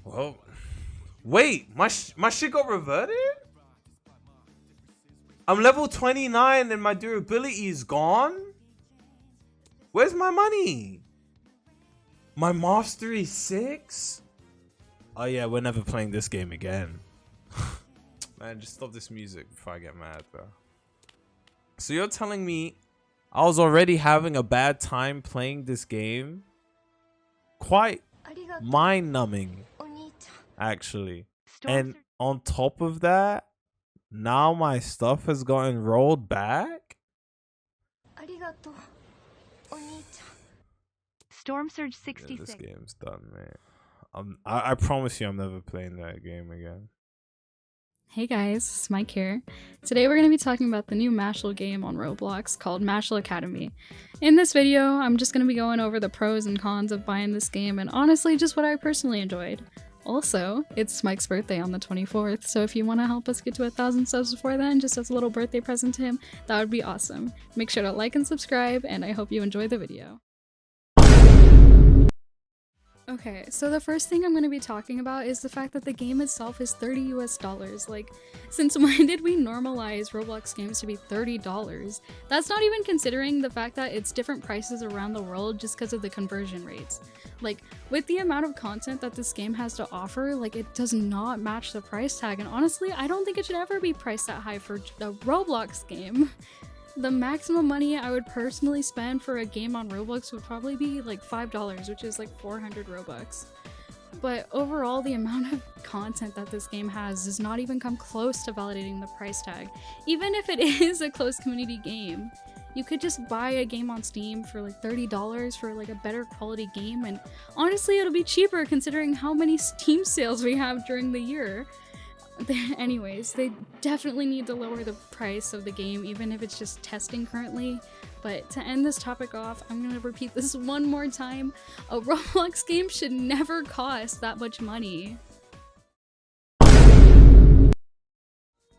Well, wait, my shit got reverted? I'm level 29 and my durability is gone? Where's my money? My mastery 6? Oh yeah, we're never playing this game again. Man, just stop this music before I get mad, bro. So you're telling me I was already having a bad time playing this game? Quite mind-numbing, actually. And on top of that, now my stuff has gotten rolled back? Storm Surge Yeah, 66. this game's done, man. I promise you I'm never playing that game again. Hey guys, it's Mike here. Today we're going to be talking about the new Mashle game on Roblox called Mashle Academy. In this video, I'm just going to be going over the pros and cons of buying this game and honestly just what I personally enjoyed. Also, it's Mike's birthday on the 24th, so if you want to help us get to 1,000 subs before then, just as a little birthday present to him, that would be awesome. Make sure to like and subscribe, and I hope you enjoy the video. Okay, so the first thing I'm going to be talking about is the fact that the game itself is $30 US. Like, since when did we normalize Roblox games to be $30? That's not even considering the fact that it's different prices around the world just because of the conversion rates. Like, with the amount of content that this game has to offer, like, it does not match the price tag, and honestly, I don't think it should ever be priced that high for a Roblox game. The maximum money I would personally spend for a game on Roblox would probably be like $5, which is like 400 Robux. But overall, the amount of content that this game has does not even come close to validating the price tag. Even if it is a closed community game, you could just buy a game on Steam for like $30 for like a better quality game, and honestly it'll be cheaper considering how many Steam sales we have during the year. Anyways, they definitely need to lower the price of the game, even if it's just testing currently. But to end this topic off, I'm gonna repeat this one more time. A Roblox game should never cost that much money.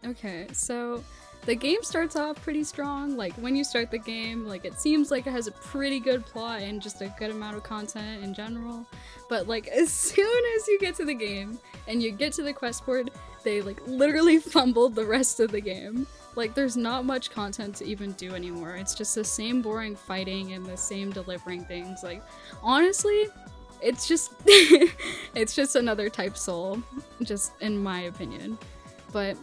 Okay, so the game starts off pretty strong. Like, when you start the game, like, it seems like it has a pretty good plot and just a good amount of content in general. But like, as soon as you get to the game and you get to the quest board, they like literally fumbled the rest of the game. Like, there's not much content to even do anymore. It's just the same boring fighting and the same delivering things. Like, honestly, it's just it's just another type Soul, just in my opinion. But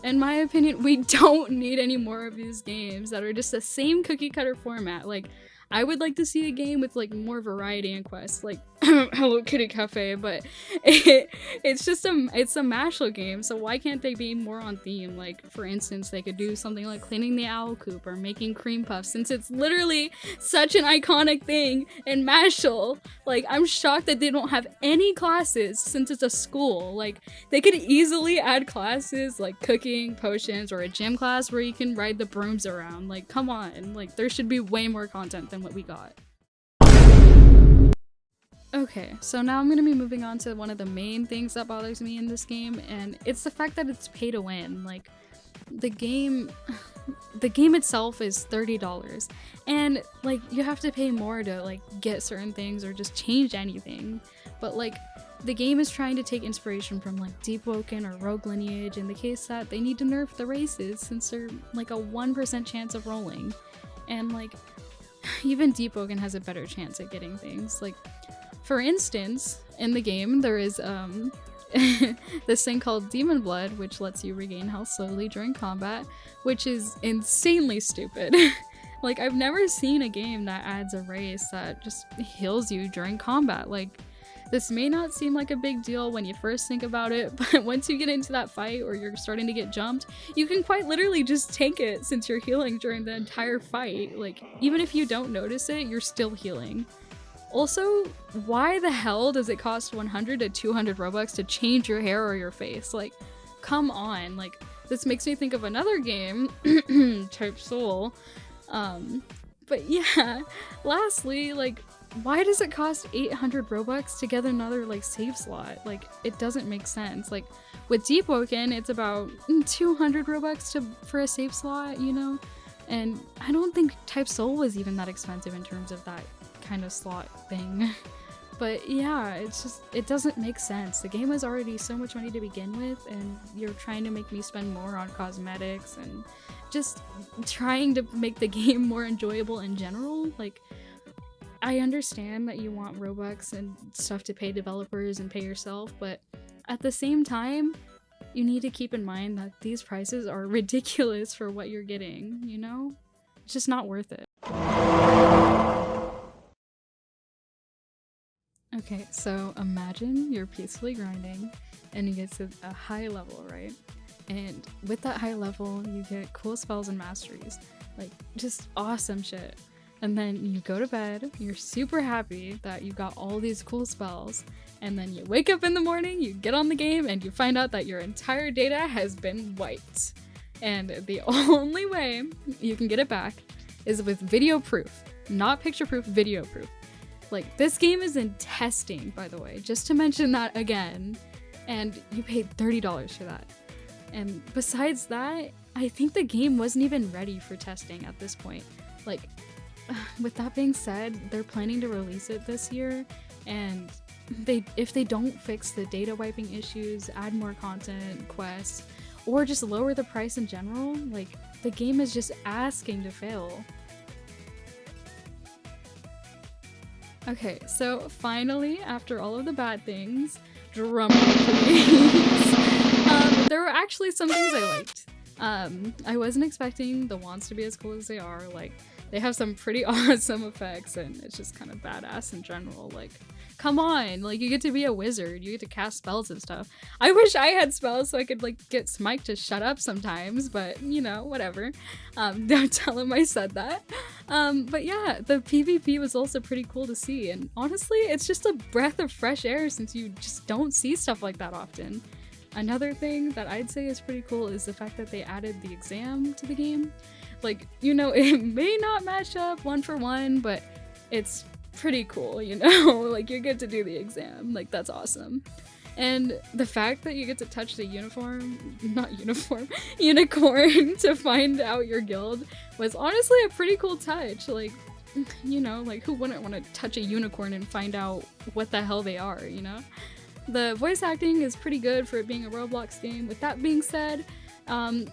in my opinion, we don't need any more of these games that are just the same cookie cutter format. Like, I would like to see a game with like more variety and quests, like Hello Kitty Cafe, but it's a Mashle game, so why can't they be more on theme? Like, for instance, they could do something like cleaning the owl coop or making cream puffs, since it's literally such an iconic thing in Mashle. Like, I'm shocked that they don't have any classes since it's a school. Like, they could easily add classes like cooking, potions, or a gym class where you can ride the brooms around. Like, come on, like, there should be way more content than what we got. Okay, so now I'm going to be moving on to one of the main things that bothers me in this game, and it's the fact that it's pay to win. Like, the game itself is $30, and like, you have to pay more to like get certain things or just change anything. But like, the game is trying to take inspiration from like Deep Woken or Rogue Lineage in the case that they need to nerf the races since they're like a 1% chance of rolling, and like, even Deep Woken has a better chance at getting things. Like, for instance, in the game, there is this thing called Demon Blood, which lets you regain health slowly during combat, which is insanely stupid. Like, I've never seen a game that adds a race that just heals you during combat. Like, this may not seem like a big deal when you first think about it, but once you get into that fight or you're starting to get jumped, you can quite literally just tank it since you're healing during the entire fight. Like, even if you don't notice it, you're still healing. Also, why the hell does it cost 100 to 200 Robux to change your hair or your face? Like, come on. Like, this makes me think of another game, type Soul. But yeah, lastly, like, why does it cost 800 Robux to get another, like, save slot? Like, it doesn't make sense. Like, with Deep Woken, it's about 200 Robux for a save slot, you know? And I don't think Type Soul was even that expensive in terms of that kind of slot thing. But yeah, it's just, it doesn't make sense. The game was already so much money to begin with, and you're trying to make me spend more on cosmetics and just trying to make the game more enjoyable in general. Like, I understand that you want Robux and stuff to pay developers and pay yourself, but at the same time, you need to keep in mind that these prices are ridiculous for what you're getting, you know? It's just not worth it. Okay, so imagine you're peacefully grinding and you get to a high level, right? And with that high level, you get cool spells and masteries. Like, just awesome shit. And then you go to bed, you're super happy that you got all these cool spells, and then you wake up in the morning, you get on the game, and you find out that your entire data has been wiped. And the only way you can get it back is with video proof. Not picture proof, video proof. Like, this game is in testing, by the way, just to mention that again, and you paid $30 for that. And besides that, I think the game wasn't even ready for testing at this point. Like, with that being said, they're planning to release it this year, and if they don't fix the data wiping issues, add more content, quests, or just lower the price in general, like, the game is just asking to fail. Okay, so finally, after all of the bad things, drum roll please. There were actually some things I liked. I wasn't expecting the wands to be as cool as they are. Like, they have some pretty awesome effects, and it's just kind of badass in general. Like, come on, like, you get to be a wizard, you get to cast spells and stuff. I wish I had spells so I could, like, get Smike to shut up sometimes, but, you know, whatever. Don't tell him I said that. But yeah, the PvP was also pretty cool to see, and honestly, it's just a breath of fresh air since you just don't see stuff like that often. Another thing that I'd say is pretty cool is the fact that they added the exam to the game. Like, you know, it may not match up one for one, but it's pretty cool, you know? Like, you get to do the exam. Like, that's awesome. And the fact that you get to touch the unicorn to find out your guild was honestly a pretty cool touch. Like, you know, like, who wouldn't want to touch a unicorn and find out what the hell they are, you know? The voice acting is pretty good for it being a Roblox game. With that being said, and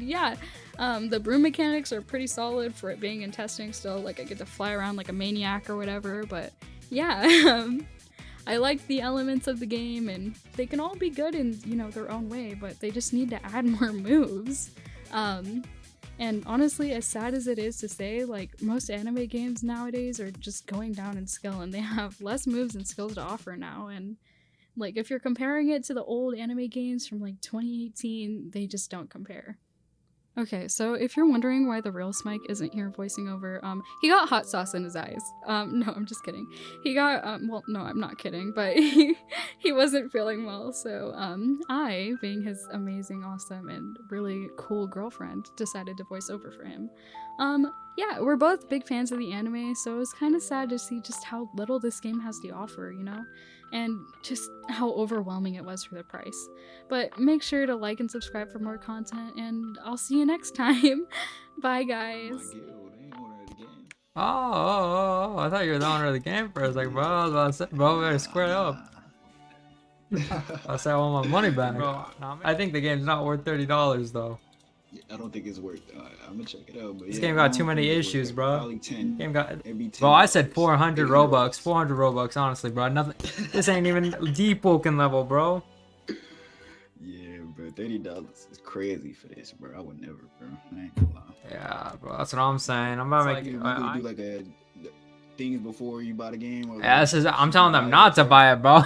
yeah, the broom mechanics are pretty solid for it being in testing still. Like, I get to fly around like a maniac or whatever, but yeah, I like the elements of the game, and they can all be good in, you know, their own way, but they just need to add more moves. And honestly, as sad as it is to say, like, most anime games nowadays are just going down in skill, and they have less moves and skills to offer now. And like, if you're comparing it to the old anime games from like 2018, they just don't compare. Okay, so if you're wondering why the real Smike isn't here voicing over, he got hot sauce in his eyes. No, I'm just kidding. He got, well, no, I'm not kidding, but he wasn't feeling well, so, I, being his amazing, awesome, and really cool girlfriend, decided to voice over for him. Yeah, we're both big fans of the anime, so it was kind of sad to see just how little this game has to offer, you know? And just how overwhelming it was for the price. But make sure to like and subscribe for more content, and I'll see you next time. Bye, guys. Oh, I thought you were the owner of the game first. Like, bro, I was about to say, bro, we better square it up. I said I want my money back. Bro, I think the game's not worth $30 though. Yeah, I don't think it's worth. I'm gonna check it out. But This yeah, game got too many issues, bro. Probably 10. Game got. Every 10 Bro, I said 400 $80. Robux. 400 Robux, honestly, bro. Nothing. This ain't even deep woken level, bro. Yeah, bro. $30 is crazy for this, bro. I would never, bro. I ain't gonna lie. Yeah, bro. That's what I'm saying. I'm about to make. You gonna do like a things before you buy the game. Or Yeah, I'm telling them not to buy it, bro.